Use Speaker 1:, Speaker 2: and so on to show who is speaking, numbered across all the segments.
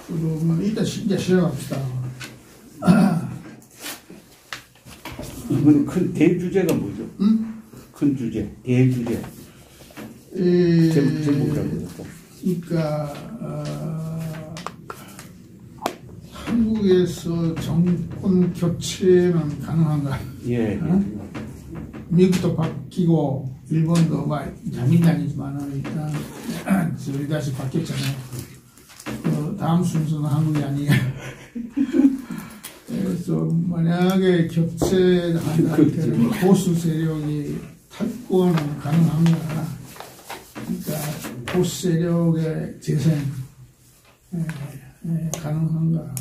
Speaker 1: 그러면 이제 시작합시다.
Speaker 2: 이번에 큰 대주제가 뭐죠?
Speaker 1: 응?
Speaker 2: 큰 주제, 대주제. 제목이라고 그럴까?
Speaker 1: 그러니까 한국에서 정권 교체는 가능한가?
Speaker 2: 예.
Speaker 1: 미국도 바뀌고 일본도 막 자민당이지만은 일단 저희 다시 바뀌었잖아요. 다음 순서는 한국이 아니에요. 그래서 만약에 교체한다 때는 보수 세력이 탈권은 가능한가? 그러니까 보수 세력의 재생 가능한가?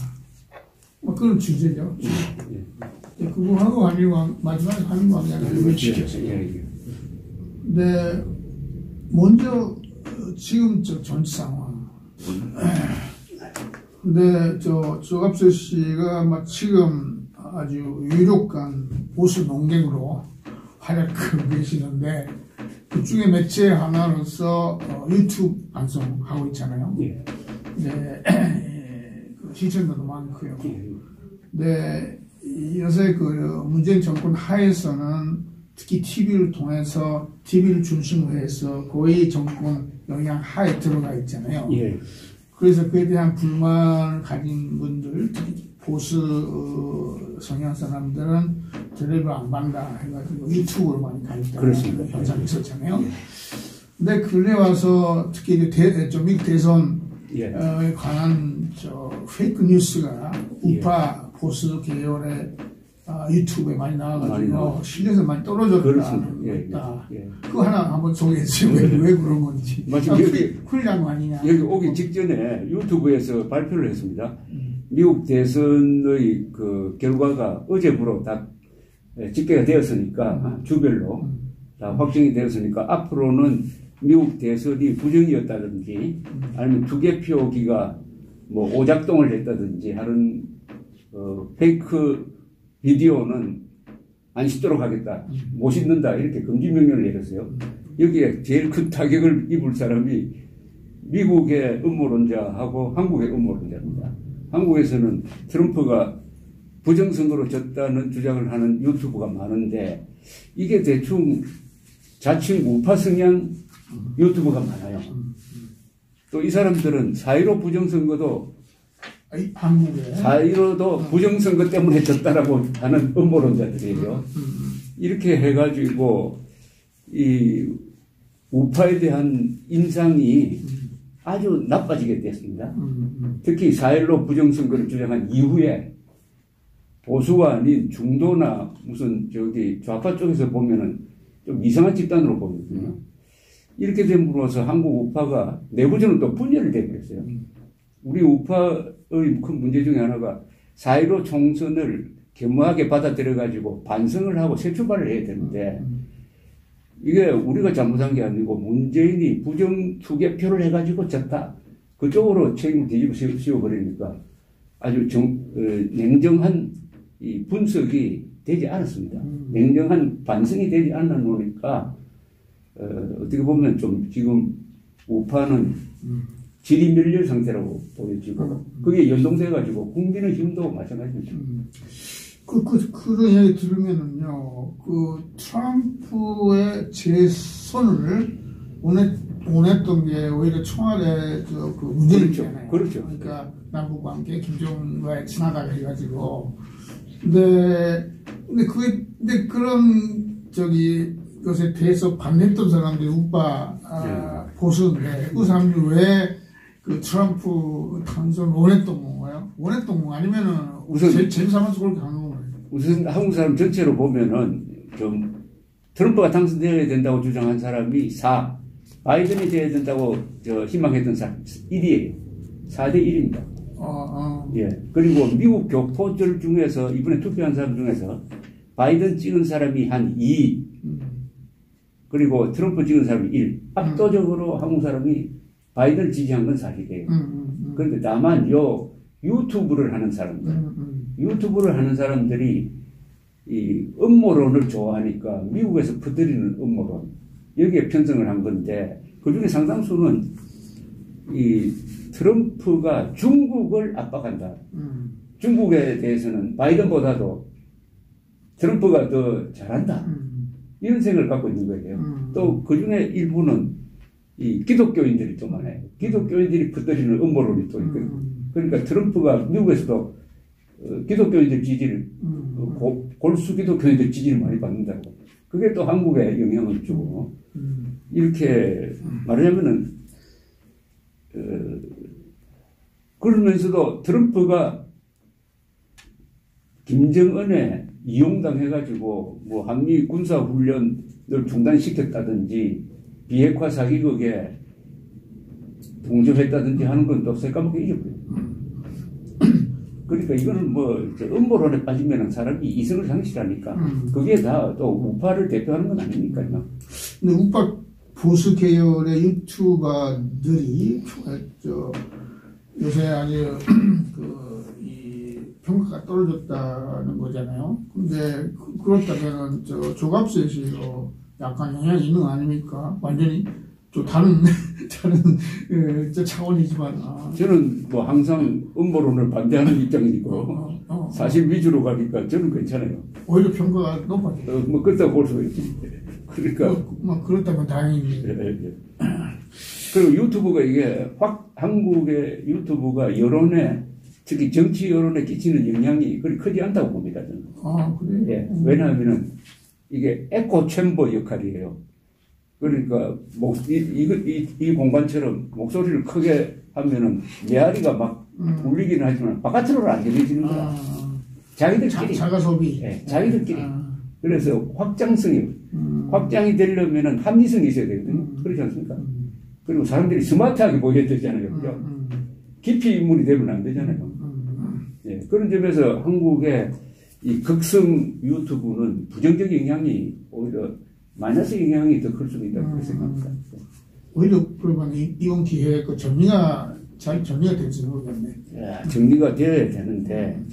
Speaker 1: 뭐 그런 주제죠. 그거 하고 마지막에 한일관계를 지켰어요. 근데 먼저 지금 저 정치 상황. 근데 조갑재 씨가 지금 아주 유력한 보수 농객으로 활약하고 계시는데 그 중에 매체 하나로서 유튜브 방송하고 있잖아요. 네, 그 시청자도 많고요. 근데 요새 그 문재인 정권 하에서는 특히 TV를 통해서 TV를 중심으로 해서 고위 정권 영향 하에 들어가 있잖아요. 그래서 그에 대한 불만을 가진 분들, 특히 보수 성향 사람들은 텔레비를 안 본다 해가지고 유튜브로 많이 가입다는 현상이 있었잖아요. 근데 근래 와서 특히 미국 대선에 관한 페이크 뉴스가 우파 보수 계열의 유튜브에 많이 나와가지고 실력에서 많이 떨어졌다는 거 그거 하나 한번 소개해 주세요. 왜 그런 건지. 쿨이란 거 아니냐.
Speaker 2: 여기 오기 직전에 유튜브에서 발표를 했습니다. 미국 대선의 그 결과가 어제부로 다 집계가 되었으니까 주별로 다 확정이 되었으니까 앞으로는 미국 대선이 부정이었다든지 아니면 투개표기가 뭐 오작동을 했다든지 하는 페이크 비디오는 안 싣도록 하겠다. 못 싣는다. 이렇게 금지 명령을 내렸어요. 여기에 제일 큰 타격을 입을 사람이 미국의 음모론자하고 한국의 음모론자입니다. 한국에서는 트럼프가 부정선거로 졌다는 주장을 하는 유튜브가 많은데 이게 대충 자칭 우파 성향 유튜브가 많아요. 또 이 사람들은 4.15 부정선거도
Speaker 1: 한국에
Speaker 2: 4.15도 부정선거 때문에 졌다라고 하는 음모론자들이에요. 이렇게 해가지고 이 우파에 대한 인상이 아주 나빠지게 됐습니다. 특히 4.15 부정선거를 주장한 이후에 보수가 아닌 중도나 무슨 좌파 쪽에서 보면은 좀 이상한 집단으로 보이거든요. 이렇게 됨으로써 한국 우파가 내부적으로 또 분열이 되버렸어요. 우리 우파의 큰 문제 중에 하나가 4.15 총선을 겸허하게 받아들여가지고 반성을 하고 새 출발을 해야 되는데 이게 우리가 잘못한 게 아니고 문재인이 부정 투개표를 해가지고 졌다. 그쪽으로 책임을 뒤집어 씌워버리니까 아주 냉정한 이 분석이 되지 않았습니다. 냉정한 반성이 되지 않아 놓으니까 어떻게 보면 좀 지금 우파는 질이 밀릴 상태라고 보여지고 그게 연동돼가지고 국민의힘도 마찬가지입니다.
Speaker 1: 그런 이야기 들으면은요, 트럼프의 재선을 원했던 게 오히려 청와대 그 문제잖아요.
Speaker 2: 그렇죠.
Speaker 1: 그러니까 남북관계 김정은과의 친하다고 해가지고. 근데 그런 요새 대해서 반대했던 사람들이 우파 보수인데 그 사람들이 왜 그 트럼프 당선을 원했던 건가요? 원했던 거 아니면은 우선 재수삼아서 그렇게 하는 건가요?
Speaker 2: 우선 한국 사람 전체로 보면은 좀 트럼프가 당선되어야 된다고 주장한 사람이 4, 바이든이 되어야 된다고 희망했던 사람 1이에요. 4대 1입니다. 예. 그리고 미국 교포들 중에서 이번에 투표한 사람 중에서 바이든 찍은 사람이 한 2, 그리고 트럼프 찍은 사람이 1. 압도적으로 한국 사람이 바이든을 지지한 건 사실이에요. 그런데 다만 유튜브를 하는 사람들이 이 음모론을 좋아하니까 미국에서 퍼뜨리는 음모론 여기에 편성을 한 건데 그중에 상당수는 이 트럼프가 중국을 압박한다. 중국에 대해서는 바이든보다도 트럼프가 더 잘한다. 이런 생각을 갖고 있는 거예요. 또 그 중에 일부는 이 기독교인들이 또 많아요. 기독교인들이 붙들이는 음모론이 또 있거든요. 그러니까 트럼프가 미국에서도 기독교인들 지지를, 골수 기독교인들 지지를 많이 받는다고. 그게 또 한국에 영향을 주고, 이렇게 말하자면은, 그러면서도 트럼프가 김정은에 이용당해가지고 뭐 한미 군사훈련을 중단시켰다든지 비핵화 사기극에 동조했다든지 하는 건 또 새까맣게 잊어버려요. 그러니까 이거는 뭐 음모론에 빠지면 사람이 이성을 상실하니까 그게 다 또 우파를 대표하는 건 아니니까요.
Speaker 1: 근데 우파 보수 계열의 유튜버들이 요새 아주 이 평가가 떨어졌다는 거잖아요. 근데 그렇다면 조갑셋이로 약간 영향이 있는 거 아닙니까? 완전히 또 다른 차원이지만.
Speaker 2: 저는 뭐 항상 음모론을 반대하는 입장이고 사실 위주로 가니까 저는 괜찮아요.
Speaker 1: 오히려 평가가 높아져요.
Speaker 2: 뭐 그렇다고 볼 수가 있지. 그러니까
Speaker 1: 그렇다면 다행입니다.
Speaker 2: 그리고 유튜브가 이게 한국의 유튜브가 여론에 특히 정치 여론에 끼치는 영향이 그리 크지 않다고 봅니다. 저는.
Speaker 1: 그래요?
Speaker 2: 예, 왜냐하면은 이게 에코 챔버 역할이에요. 그러니까 이 공간처럼 목소리를 크게 하면은 메아리가 막 울리기는 하지만 바깥으로는 안 들려지는 거야. 자기들끼리.
Speaker 1: 자가 소비.
Speaker 2: 예, 자기들끼리. 그래서 확장이 되려면은 합리성이 있어야 되거든요. 그렇지 않습니까? 그리고 사람들이 스마트하게 보여야 되잖아요. 그죠? 깊이 인물이 되면 안 되잖아요. 예, 그런 점에서 한국의 이 극성 유튜브는 부정적 영향이 오히려 마이너스 영향이 더 클 수도 있다고 생각합니다.
Speaker 1: 오히려 그러면 이번 기회에 정리가 될지 모르겠네.
Speaker 2: 정리가 돼야 되는데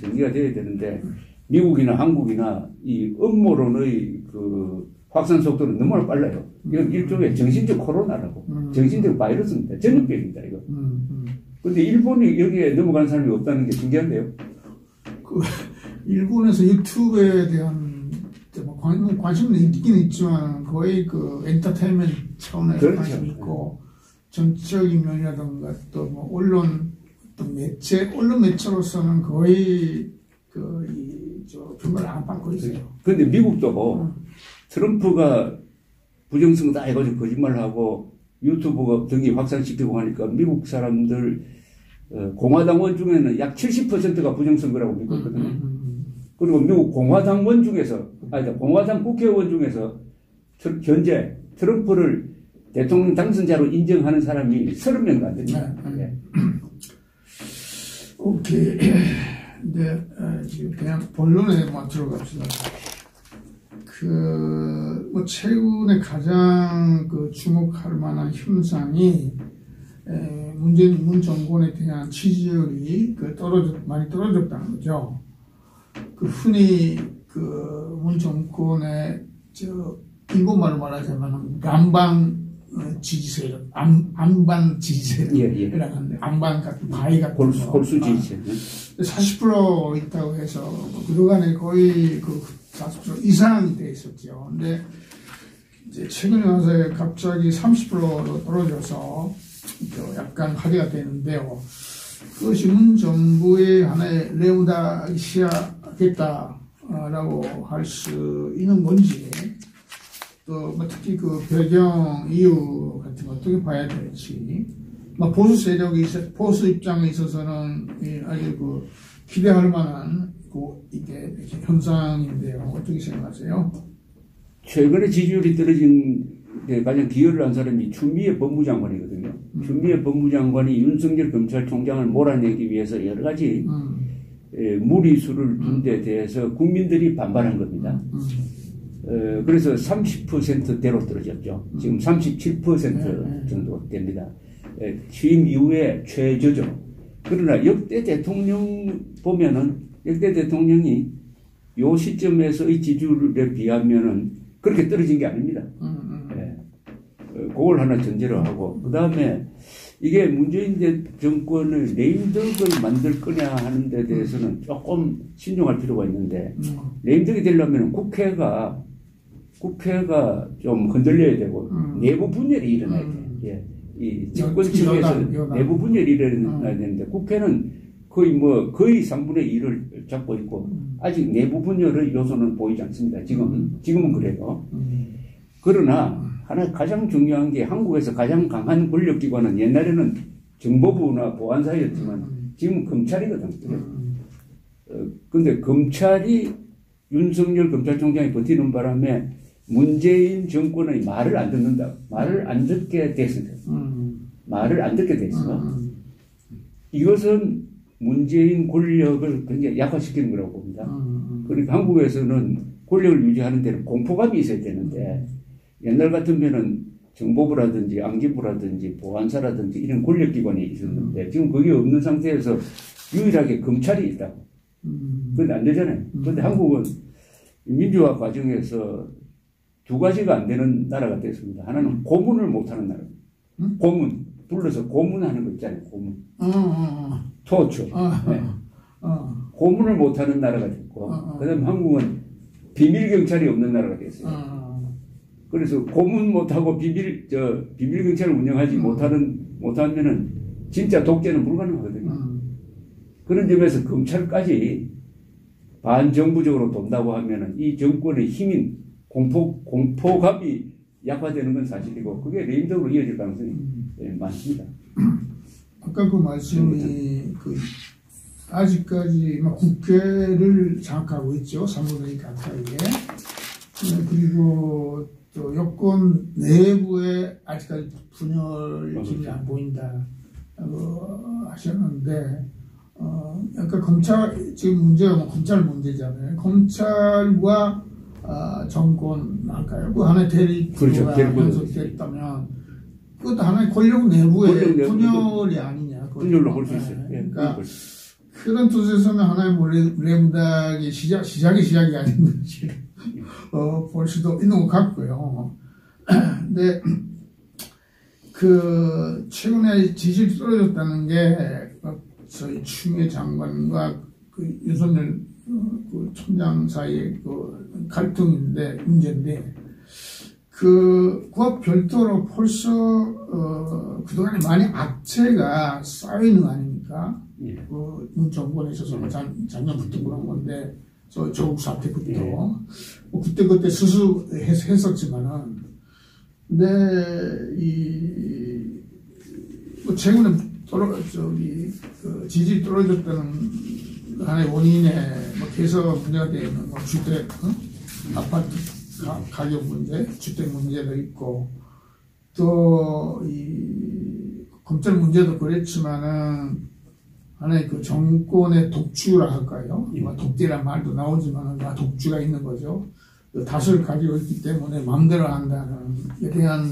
Speaker 2: 미국이나 한국이나 이 음모론의 그 확산 속도는 너무나 빨라요. 이건 일종의 정신적 코로나라고. 정신적 바이러스입니다. 전염병입니다, 이거. 근데 일본이 여기에 넘어가는 사람이 없다는 게 신기한데요.
Speaker 1: 일본에서 유튜브에 대한 관심은 있긴 있지만 거의 엔터테인먼트 차원에서
Speaker 2: 그렇죠.
Speaker 1: 관심이 있고 정치적인 면이라든가 또 언론 매체로서는 거의 평가를 안 받고 있어요.
Speaker 2: 그런데 미국도 트럼프가 부정선거다 해가지고 거짓말하고 유튜브가 등이 확산시키고 하니까 미국 사람들 공화당원 중에는 약 70%가 부정선거라고 믿고 있거든요. 그리고 미국 공화당원 중에서 공화당 국회의원 중에서 현재 트럼프를 대통령 당선자로 인정하는 사람이 30명도 안 됩니다. 네.
Speaker 1: 오케이. 네, 지금 그냥 본론에만 들어갑시다. 최근에 가장 주목할 만한 현상이 문 정권에 대한 지지율이 많이 떨어졌다는 거죠. 흔히 문 정권의 일본말로 말하자면 안반 지지세력, 안반 지지세력이라고 하는데 안반 같은 바위 같은
Speaker 2: 골수 지지세력
Speaker 1: 40% 있다고 해서 그동안에 거의 40% 이상이 돼 있었죠. 근데 이제 최근에 와서 갑자기 30%로 떨어져서 약간 화제가 되는데요. 그것이 문 정부의 하나의 레오다시아겠다라고 할 수 있는 건지, 또 특히 배경 이유 같은 거 어떻게 봐야 될지, 보수 입장에 있어서는 아주 기대할 만한 이게 현상인데요. 어떻게 생각하세요?
Speaker 2: 최근에 지지율이 떨어진 데 가장 기여를 한 사람이 추미애 법무장관이거든요. 추미애 법무장관이 윤석열 검찰총장을 몰아내기 위해서 여러 가지 무리수를 둔 데 대해서 국민들이 반발한 겁니다. 그래서 30%대로 떨어졌죠. 지금 37% 정도 됩니다. 취임 이후에 최저죠. 그러나 역대 대통령 보면은 역대 대통령이 요 시점에서의 지지율에 비하면은 그렇게 떨어진 게 아닙니다. 그 그걸 하나 전제로 하고, 그 다음에 이게 문재인 정권의 레임덕을 만들 거냐 하는 데 대해서는 조금 신중할 필요가 있는데, 레임덕이 되려면 국회가 좀 흔들려야 되고, 내부 분열이 일어나야 돼. 예. 이 집권 측에서 내부 분열이 일어나야 되는데, 국회는 거의 3분의 1을 잡고 있고, 아직 내부 분열의 요소는 보이지 않습니다. 지금은 그래도. 그러나, 하나 가장 중요한 게 한국에서 가장 강한 권력기관은 옛날에는 정보부나 보안사였지만 지금은 검찰이거든. 근데 검찰이 윤석열 검찰총장이 버티는 바람에 문재인 정권의 말을 안 듣는다. 말을 안 듣게 됐습니다. 말을 안 듣게 됐어. 이것은 문재인 권력을 굉장히 약화시키는 거라고 봅니다. 그러니까 한국에서는 권력을 유지하는 데는 공포감이 있어야 되는데 옛날 같으면은 정보부라든지 안기부라든지 보안사라든지 이런 권력기관이 있었는데 지금 그게 없는 상태에서 유일하게 검찰이 있다고. 그런데 안 되잖아요. 그런데 한국은 민주화 과정에서 두 가지가 안 되는 나라가 됐습니다. 하나는 고문을 못하는 나라. 고문. 불러서 고문하는 거 있잖아요. 고문. 토처. 네. 고문을 못하는 나라가 됐고 그 다음에 한국은 비밀경찰이 없는 나라가 됐어요. 그래서 고문 못하고 비밀경찰을 운영하지 못하면은 진짜 독재는 불가능하거든요. 그런 점에서 검찰까지 반정부적으로 돈다고 하면은 이 정권의 힘인 공포감이 약화되는 건 사실이고 그게 레임덕으로 이어질 가능성이 많습니다.
Speaker 1: 아까 그 말씀이 아직까지 국회를 장악하고 있죠. 3분의 2 가까이에. 그리고 또 여권 내부에 아직까지 분열점이 안 보인다 하셨는데 약간 검찰 지금 문제가 검찰 문제잖아요. 검찰과 정권 할까요? 그 하나의 대립구도가 연속됐다면 그것도 하나의 권력 내부의 분열이 아니냐.
Speaker 2: 분열로 볼 수 있어요.
Speaker 1: 그러니까 그런 뜻에서는 하나의 레임덕이 시작이 아닌 건지 볼 수도 있는 것 같고요. 근데 최근에 지지율이 떨어졌다는 게 저희 추미애 장관과 윤석열 총장 사이의 문제인데 그와 별도로 벌써 그동안에 많이 악재가 쌓이는 거 아닙니까? 문 정권에 있어서는 작년부터 그런 건데 조국 사태부터 그때 수수했었지만은 근데 최근에 지지율이 떨어졌다는 하나의 원인에 개서 문제가 되는 주택 아파트 가격 문제, 주택 문제도 있고 또 검찰 문제도 그랬지만은 하나의 정권의 독주라 할까요? 독재란 말도 나오지만 독주가 있는 거죠. 다수를 가지고 있기 때문에 마음대로 한다는 에 대한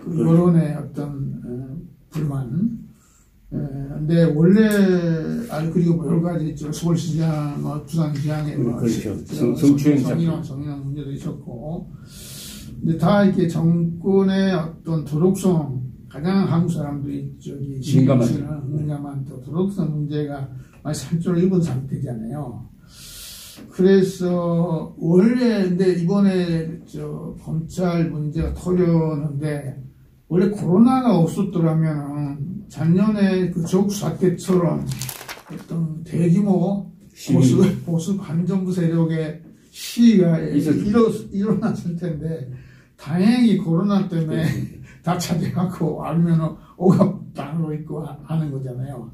Speaker 1: 여론의 어떤 불만. 근데 원래 그리고 여러 가지 있죠. 서울시장, 부산시장에
Speaker 2: 그렇죠.
Speaker 1: 성인원 문제도 있었고. 근데 다 이렇게 정권의 어떤 도덕성 가장 한국 사람들이 민감한 도덕성 문제가 많이 상처를 입은 상태잖아요. 그래서 원래 근데 이번에 검찰 문제가 터졌는데 원래 코로나가 없었더라면 작년에 조국 사태처럼 어떤 대규모 보수 반정부 세력의 시위가 일어났을 텐데 다행히 코로나 때문에 다 차지하고 아니면 억압당하고 있고 하는 거잖아요.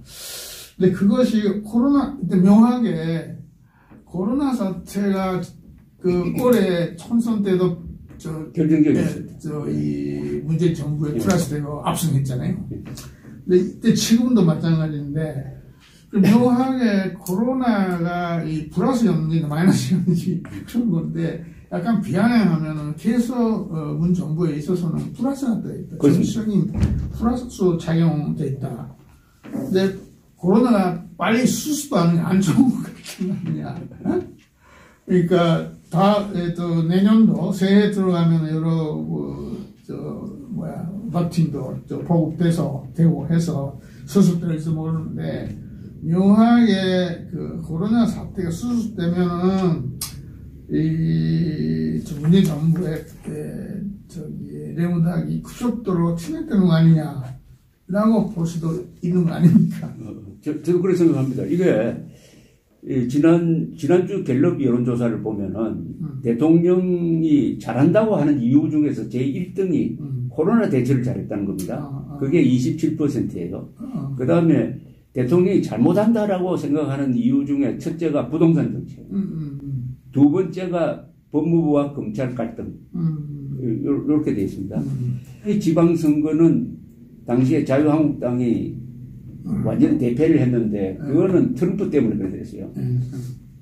Speaker 1: 근데 그것이 묘하게 코로나 사태가 올해 총선 때도
Speaker 2: 결정적이었어요.
Speaker 1: 이 문재인 정부의 플러스되고 압승했잖아요. 근데 이때 지금도 마찬가지인데 묘하게 코로나가 이 플러스였는지 마이너스였는지 그런 건데 약간 비아냥하면은 계속 문 정부에 있어서는 플러스가 돼 있다. 정치적인 플러스 작용돼 있다. 근데 코로나가 빨리 수습도 안 좋은 것 같은 거 아니냐. 그러니까 또 내년도 새해 들어가면 여러 백신도 보급돼서 되고 해서 수습될지 모르는데 묘하게 그 코로나 사태가 수습되면은 이 문재인 정부의 레몬닥이 급속도로 침해되는 거 아니냐라고 볼 수도 있는 거 아닙니까?
Speaker 2: 저도 그렇게 생각합니다. 이게 지난주 갤럽 여론조사를 보면은 대통령이 잘한다고 하는 이유 중에서 제1등이 코로나 대처를 잘했다는 겁니다. 그게 27%예요. 그 다음에 대통령이 잘못한다라고 생각하는 이유 중에 첫째가 부동산 정책, 두 번째가 법무부와 검찰 갈등, 이렇게 되어 있습니다. 이 지방선거는 당시에 자유한국당이 완전히 대패를 했는데 그거는 트럼프 때문에 그래 됐어요.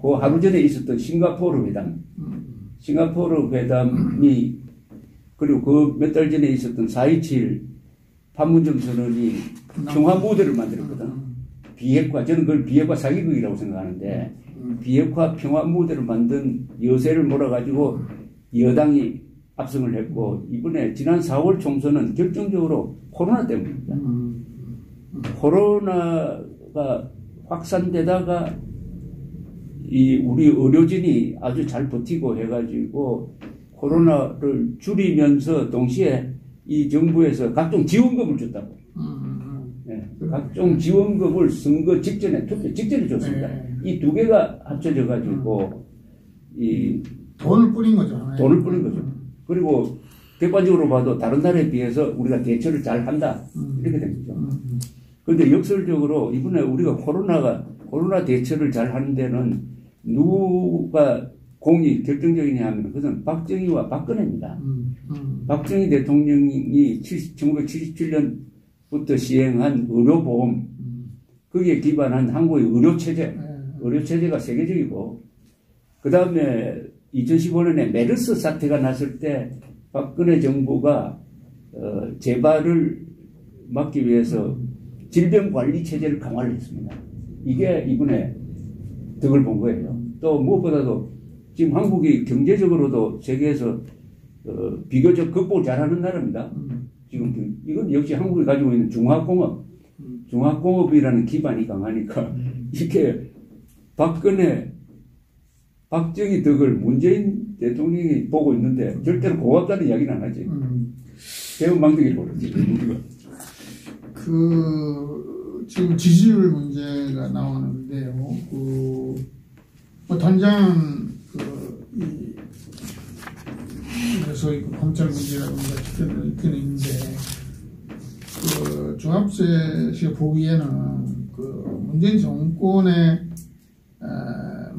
Speaker 2: 그 하루 전에 있었던 싱가포르 회담이 그리고 그 몇 달 전에 있었던 4.27 판문점 선언이 평화 무대를 만들었거든. 비핵화, 저는 그걸 비핵화 사기극이라고 생각하는데 비핵화 평화 무대를 만든 여세를 몰아가지고 여당이 압승을 했고 이번에 지난 4월 총선은 결정적으로 코로나 때문입니다. 코로나가 확산되다가 우리 의료진이 아주 잘 버티고 해가지고 코로나를 줄이면서 동시에 이 정부에서 각종 지원금을 줬다고. 네, 각종 지원금을 선거 직전에, 투표 직전에 줬습니다. 이 두 개가 합쳐져가지고
Speaker 1: 돈을 뿌린 거죠.
Speaker 2: 돈을 뿌린 거죠. 그리고 객관적으로 봐도 다른 나라에 비해서 우리가 대처를 잘 한다. 이렇게 된 거죠. 그런데 역설적으로 이번에 우리가 코로나 대처를 잘 하는 데는 누가 공이 결정적이냐 하면 그것은 박정희와 박근혜입니다. 박정희 대통령이 1977년부터 시행한 의료보험, 거기에 기반한 한국의 의료체제가 세계적이고, 그 다음에 2015년에 메르스 사태가 났을 때 박근혜 정부가 재발을 막기 위해서 질병관리체제를 강화를 했습니다. 이게 이번에 덕을 본 거예요. 또 무엇보다도 지금 한국이 경제적으로도 세계에서 비교적 극복을 잘하는 나라입니다. 지금 이건 역시 한국이 가지고 있는 중화공업이라는 기반이 강하니까 이렇게 박정희 덕을 문재인 대통령이 보고 있는데 절대로 고맙다는 이야기는 안 하지. 대원망덕이 모르지.
Speaker 1: 지금 지지율 문제가 나오는데요. 당장 소위 검찰 문제라든가 이렇게 있는데 종합세 씨가 보기에는 문재인 정권의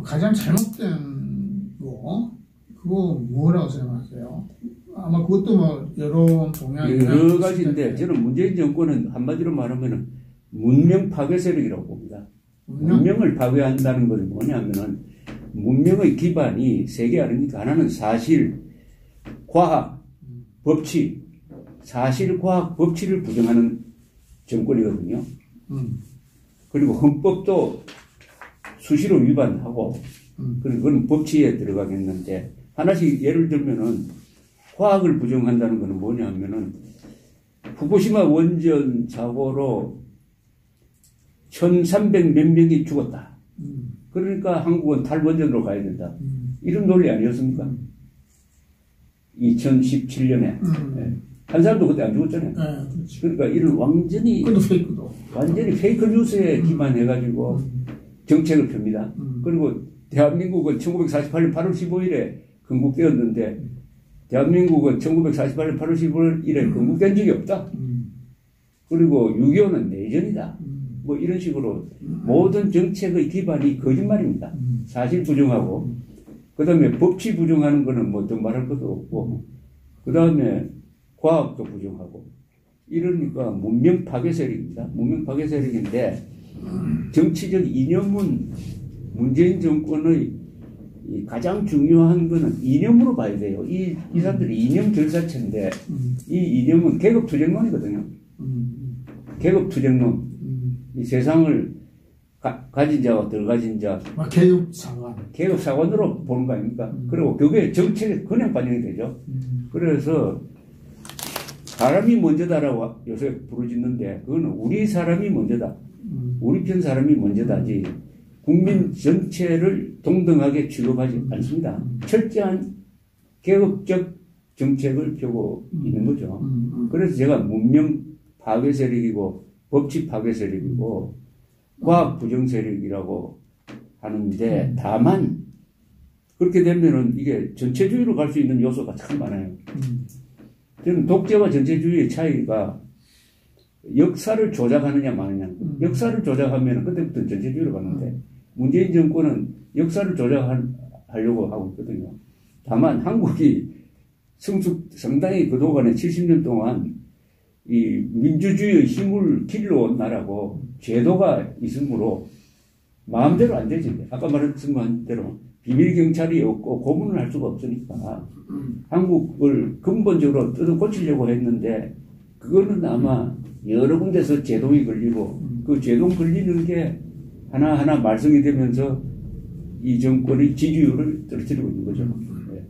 Speaker 1: 가장 잘못된 거 그거 뭐라고 생각하세요? 아마 그것도 여론 동향이
Speaker 2: 여러 가지인데 저는 문재인 정권은 한마디로 말하면 문명 파괴 세력이라고 봅니다. 문명을 파괴한다는 것은 뭐냐면은 문명의 기반이 세 개 아닙니까? 하나는 사실, 과학, 법치, 사실, 과학, 법치를 부정하는 정권이거든요. 그리고 헌법도 수시로 위반하고, 그건 법치에 들어가겠는데, 하나씩 예를 들면은, 과학을 부정한다는 것은 뭐냐면은, 후쿠시마 원전 사고로 1300 몇 명이 죽었다. 그러니까 한국은 탈원전으로 가야 된다. 이런 논리 아니었습니까? 2017년에. 네. 한 사람도 그때 안 죽었잖아요. 그러니까 이런 완전히 페이크 뉴스에 기반해가지고 정책을 펴니다. 그리고 대한민국은 1948년 8월 15일에 건국되었는데 대한민국은 1948년 8월 15일에 건국된 적이 없다. 그리고 6.25는 내전이다. 뭐 이런 식으로 모든 정책의 기반이 거짓말입니다. 사실 부정하고 그 다음에 법치 부정하는 거는 뭐 더 말할 것도 없고 그 다음에 과학도 부정하고 이러니까 문명 파괴 세력입니다. 문명 파괴 세력인데 정치적 이념은 문재인 정권의 가장 중요한 거는 이념으로 봐야 돼요. 이 사람들이 이념 결사체인데 이 이념은 계급투쟁론이거든요. 계급투쟁론. 이 세상을 가진 자와 덜 가진 자. 계급사관으로 보는 거 아닙니까? 그리고 그게 정책에 그냥 반영이 되죠. 그래서 사람이 먼저다라고 요새 부르짖는데 그거는 우리 사람이 먼저다. 우리 편 사람이 먼저다지 국민 전체를 동등하게 취급하지 않습니다. 철저한 개혁적 정책을 펴고 있는 거죠. 그래서 제가 문명 파괴 세력이고 법치 파괴 세력이고 과학 부정 세력이라고 하는데 다만 그렇게 되면은 이게 전체주의로 갈 수 있는 요소가 참 많아요. 저는 독재와 전체주의의 차이가 역사를 조작하느냐 마느냐. 역사를 조작하면 그때부터 전체주의로 가는데 문재인 정권은 역사를 조작하려고 하고 있거든요. 다만 한국이 상당히 그동안에 70년 동안 이 민주주의의 힘을 길러온 나라고 제도가 있으므로 마음대로 안 되지. 아까 말했던 대로 비밀경찰이 없고 고문을 할 수가 없으니까 한국을 근본적으로 뜯어 고치려고 했는데 그거는 아마 여러 군데서 제동이 걸리고 그 제동 걸리는 게 하나하나 말썽이 되면서 이 정권의 지지율을 떨어뜨리고 있는 거죠. 네.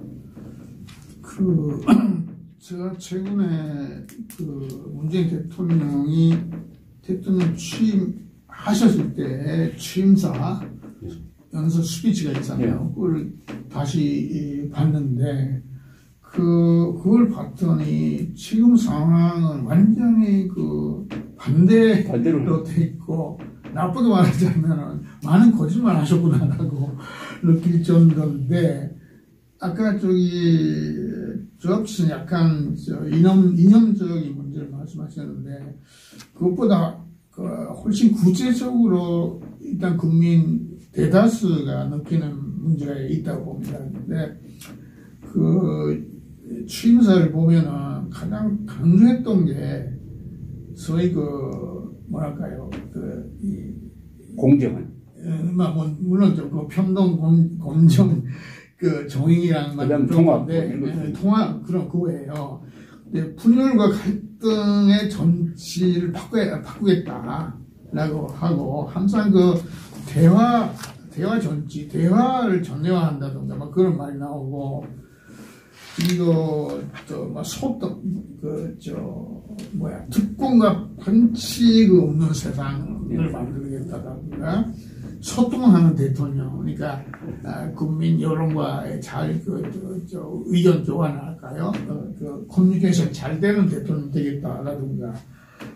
Speaker 1: 제가 최근에 문재인 대통령이 대통령 취임하셨을 때 취임사 연설 스피치가 있잖아요. 그걸 다시 봤는데 그걸 봤더니 지금 상황은 완전히 반대로 돼 있고 나쁘게 말하자면 많은 거짓말 하셨구나라고 느낄 정도인데 아까 저 앞에서 약간 이념적인 문제를 말씀하셨는데 그것보다 훨씬 구체적으로 일단 국민 대다수가 느끼는 문제가 있다고 봅니다. 근데 취임사를 보면은 가장 강조했던 게 소위 뭐랄까요,
Speaker 2: 공정한.
Speaker 1: 물론 평등, 공정, 정의랑
Speaker 2: 그다음 통합,
Speaker 1: 통합 그런 그거예요. 근데 분열과 갈등의 정치를 바꾸겠다라고 하고 항상 대화 정치, 대화를 전례화한다던가 막 그런 말이 나오고 이거 소통 특권과 반칙이 없는 세상을 만들겠다던가 소통하는 대통령, 그러니까 국민 여론과 잘 의견 교환할까요? 커뮤니케이션 잘 되는 대통령 되겠다라든가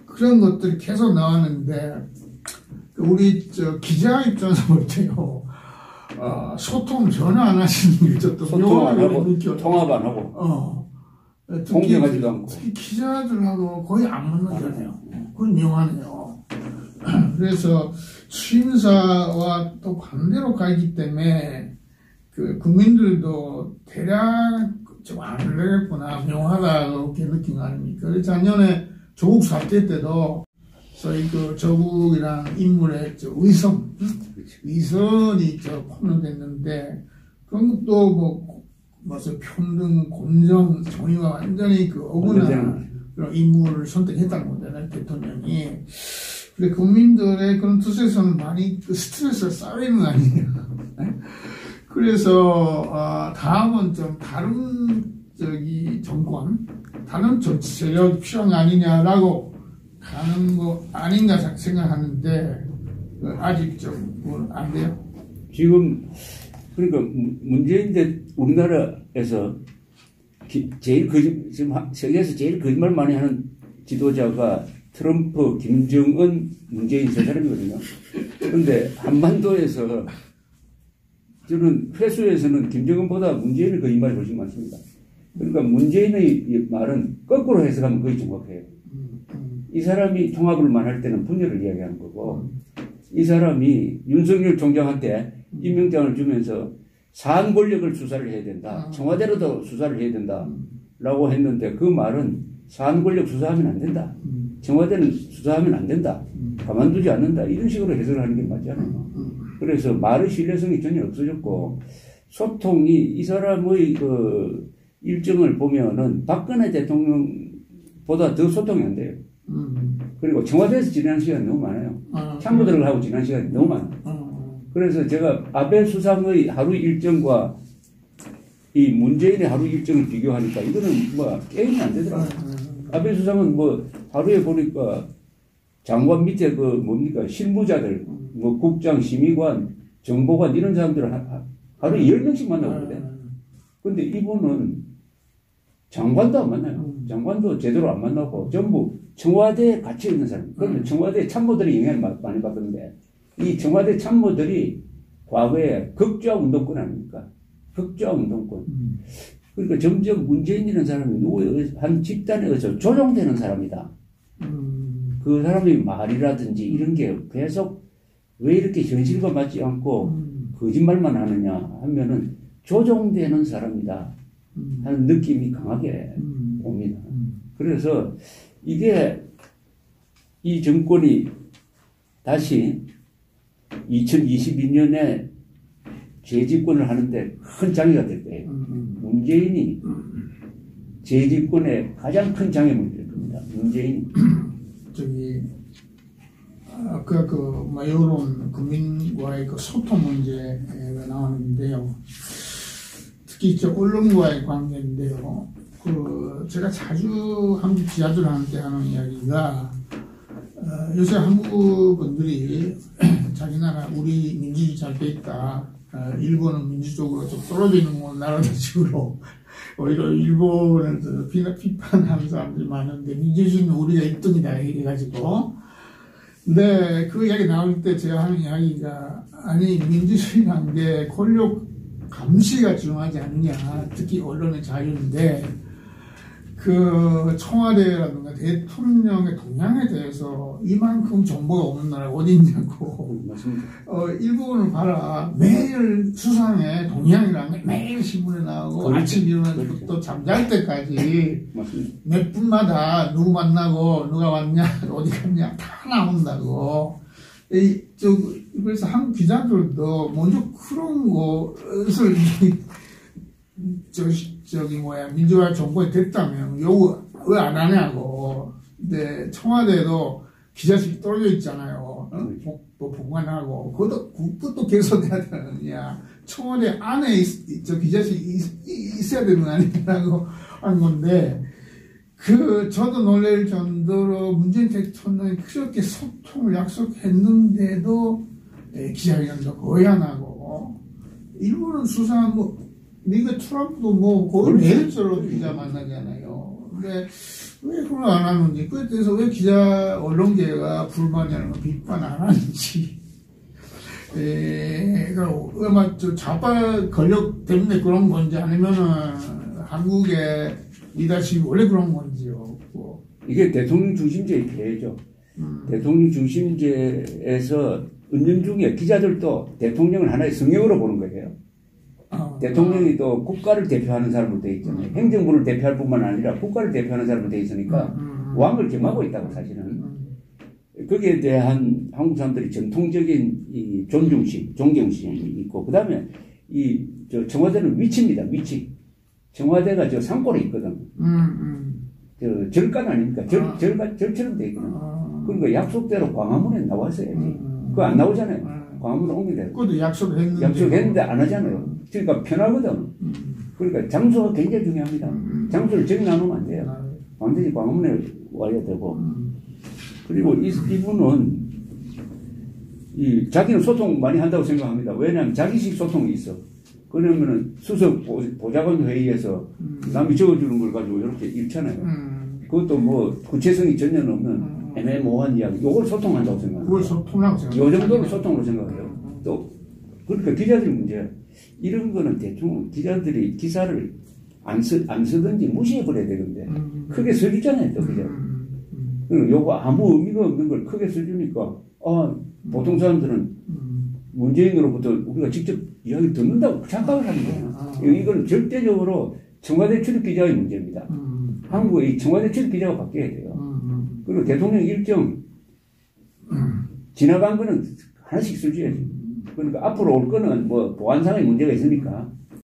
Speaker 1: 그런 것들이 계속 나왔는데 우리 기자 입장에서 볼 때요. 소통 전혀 안 하시는 게 좀
Speaker 2: 소통 안 하고 통합 안 하고 공정하지도 않고
Speaker 1: 특히 기자들하고 거의 안 만나잖아요. 그건 묘하네요. 그래서 취임사와 또 반대로 가기 때문에 국민들도 대략 좀 안 되겠구나 묘하다 이렇게 느낀 거 아닙니까? 그래서 작년에 조국 사태 때도 저희 조국이랑 인물의 위선이 폭로됐는데 그런 것도 평등, 공정, 정의와 완전히 억울한 그런 인물을 선택했다는 거잖아요, 대통령이. 근데 국민들의 그런 뜻에서는 많이 스트레스가 쌓이는 거 아니에요. 그래서 다음은 좀 다른 정권, 다른 정치 세력이 필요한 거 아니냐라고 가는 거 아닌가 생각하는데 아직 좀 안 돼요.
Speaker 2: 지금 그러니까 문재인 우리나라에서 지금 세계에서 제일 거짓말 많이 하는 지도자가 트럼프, 김정은, 문재인 세 사람이거든요. 그런데 한반도에서 저는 회수에서는 김정은보다 문재인의 거짓말이 훨씬 많습니다. 그러니까 문재인의 말은 거꾸로 해석하면 거의 정확해요. 이 사람이 통합을 말할 때는 분열을 이야기하는 거고 이 사람이 윤석열 총장한테 임명장을 주면서 사안 권력을 수사를 해야 된다. 청와대로도 수사를 해야 된다. 라고 했는데 그 말은 사안 권력 수사하면 안 된다. 청와대는 수사하면 안 된다. 가만두지 않는다. 이런 식으로 해석을 하는 게 맞잖아요. 그래서 말의 신뢰성이 전혀 없어졌고 소통이 이 사람의 일정을 보면은 박근혜 대통령보다 더 소통이 안 돼요. 그리고 청와대에서 지난 시간이 너무 많아요. 참모들을 하고 지난 시간이 너무 많아요. 그래서 제가 아베 수상의 하루 일정과 이 문재인의 하루 일정을 비교하니까 이거는 게임이 안 되더라고요. 아베 수상은 뭐 하루에 보니까 장관 밑에 그 뭡니까 실무자들 뭐 국장, 심의관, 정보관 이런 사람들을 하루에 10명씩 만나거든요. 근데 이분은 장관도 안 만나요. 장관도 제대로 안 만나고 전부 청와대에 갇혀 있는 사람. 그러면 청와대 참모들이 영향을 많이 받는데 이 청와대 참모들이 과거에 극좌 운동권 아닙니까? 극좌 운동권. 그러니까 점점 문재인이라는 사람이 한 집단에 의해서 조종되는 사람이다. 그 사람의 말이라든지 이런 게 계속 왜 이렇게 현실과 맞지 않고 거짓말만 하느냐 하면은 조종되는 사람이다 하는 느낌이 강하게 옵니다. 그래서 이게 이 정권이 다시 2022년에 재집권을 하는데 큰 장애가 될 거예요. 문재인이 재집권에 가장 큰 장애물이 될 겁니다. 문재인.
Speaker 1: 아까 이런 국민과의 그 소통 문제가 나오는데요. 특히 언론과의 관계인데요. 제가 자주 한국 기자들한테 하는 이야기가 요새 한국 분들이 자기 나라 우리 민주주의 잘 돼 있다. 일본은 민주적으로 좀 떨어져 있는 나라다 식으로 오히려 일본을 비판하는 사람들이 많은데 민주주의는 우리가 1등이다 해가지고. 근데 그 이야기 나올 때 제가 하는 이야기가 아니 민주주의라는 게 권력 감시가 중요하지 않느냐. 특히 언론의 자유인데 그 청와대라든가 대통령의 동향에 대해서 이만큼 정보가 없는 나라가 어디 있냐고. 일본을 봐라. 매일 수상에 동향이라는 게 매일 신문에 나오고 그렇지. 아침 일어나서 또 잠잘 때까지 맞습니다. 몇 분마다 누구 만나고 누가 왔냐 어디 갔냐 다 나온다고. 그래서 한국 기자들도 먼저 그런 것을 민주화 정권이 됐다면 요거 왜 안 하냐고. 근데 청와대도 기자실이 떨어져 있잖아요. 또 보관하고 그것도 개선해야 되느냐. 청와대 안에 기자실이 있어야 되는 거 아니냐고 한 건데 저도 놀랄 정도로 문재인 대통령이 그렇게 소통을 약속했는데도 기자회견도 거의 안 하고 일본은 수상한 미국 트럼프도 거의 매일처럼 기자 만나잖아요. 근데 왜 그걸 안 하는지, 그에 대해서 왜 언론계가 불만이라는 거 비판 안 하는지. 아마 좌파 권력 때문에 그런 건지 아니면은 한국의 리더십이 원래 그런 건지요.
Speaker 2: 이게 대통령 중심제의 폐해죠. 대통령 중심제에서 은연중에 기자들도 대통령을 하나의 성역으로 보는 거예요. 대통령이 또 국가를 대표하는 사람으로 되어 있잖아요. 행정부를 대표할 뿐만 아니라 국가를 대표하는 사람으로 되어 있으니까 왕을 겸하고 있다고 사실은. 거기에 대한 한국 사람들이 전통적인 이 존경심이 있고, 그 다음에 청와대는 위치입니다. 위치. 청와대가 산골에 있거든. 절간 아닙니까? 절처럼 되어 있거든. 그러니까 약속대로 광화문에 나왔어야지. 그거 안 나오잖아요. 광화문으로 옮기대.
Speaker 1: 그것도
Speaker 2: 약속했는데 안 하잖아요. 그러니까 편하거든. 그러니까 장소가 굉장히 중요합니다. 장소를 정해놔놓으면 안 돼요. 반드시 광화문에 와야 되고. 그리고 이분은 자기는 소통 많이 한다고 생각합니다. 왜냐하면 자기식 소통이 있어. 그러면은 수석 보좌관 회의에서 남이 적어주는 걸 가지고 이렇게 읽잖아요. 그것도 구체성이 전혀 없는 애매모호한 이야기. 이걸 소통한다고 생각합니다.
Speaker 1: 그걸 소통하고 생각합니다.
Speaker 2: 이 정도로 소통으로 생각해요. 또 그러니까 기자들 문제. 이런 거는 대충 기자들이 기사를 안 쓰든지 무시해버려야 되는데 크게 써주잖아요. 또 기자. 요거 아무 의미가 없는 걸 크게 써주니까 보통 사람들은 문재인으로부터 우리가 직접 이야기 듣는다고 착각을 하는 거예요. 이건 절대적으로 청와대 출입 기자의 문제입니다. 한국의 청와대 출입 기자가 바뀌어야 돼요. 그리고 대통령 일정 지나간 거는 하나씩 써줘야지. 그러니까 앞으로 올 거는 보안상의 문제가 있으니까